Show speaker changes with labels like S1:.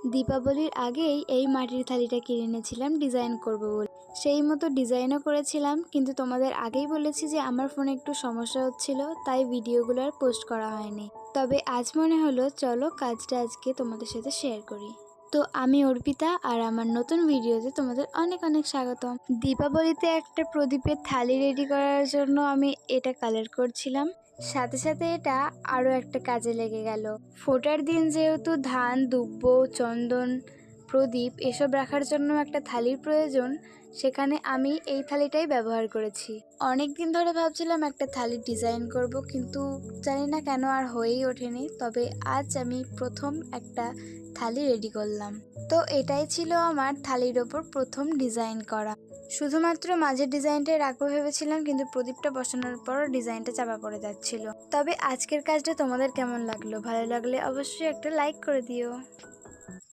S1: দীপাবলির আগেই এই মাটির থালিটা কিনে এনেছিলাম ডিজাইন করব বলে। সেই মতো ডিজাইনও করেছিলাম, কিন্তু তোমাদের আগেই বলেছি যে আমার ফোনে একটু সমস্যা হচ্ছিল, তাই ভিডিওগুলো আর পোস্ট করা হয়নি। তবে আজ মনে হলো চলো কাজটা আজকে তোমাদের সাথে শেয়ার করি। তো আমি অর্পিতা, আর আমার নতুন ভিডিওতে তোমাদের অনেক অনেক স্বাগতম। দীপাবলিতে একটা প্রদীপের থালি রেডি করার জন্য আমি এটা কালার করছিলাম, সাথে সাথে এটা আরও একটা কাজে লেগে গেল। ফোটার দিন যেহেতু ধান, দুব্ব, চন্দন, প্রদীপ এসব রাখার জন্য একটা থালির প্রয়োজন, সেখানে আমি এই থালিটাই ব্যবহার করেছি। অনেক দিন ধরে ভাবছিলাম একটা থালির ডিজাইন করব, কিন্তু জানি না কেন আর হয়েই ওঠেনি। তবে আজ আমি প্রথম একটা থালি রেডি করলাম। তো এটাই ছিল আমার থালির ওপর প্রথম ডিজাইন করা। শুধুমাত্র মাঝের ডিজাইনটাই রাখবো ভেবেছিলাম, কিন্তু প্রদীপটা বসানোর পর ডিজাইনটা চাপা পড়ে যাচ্ছিল। তবে আজকের কাজটা তোমাদের কেমন লাগলো? ভালো লাগলে অবশ্যই একটা লাইক করে দিও।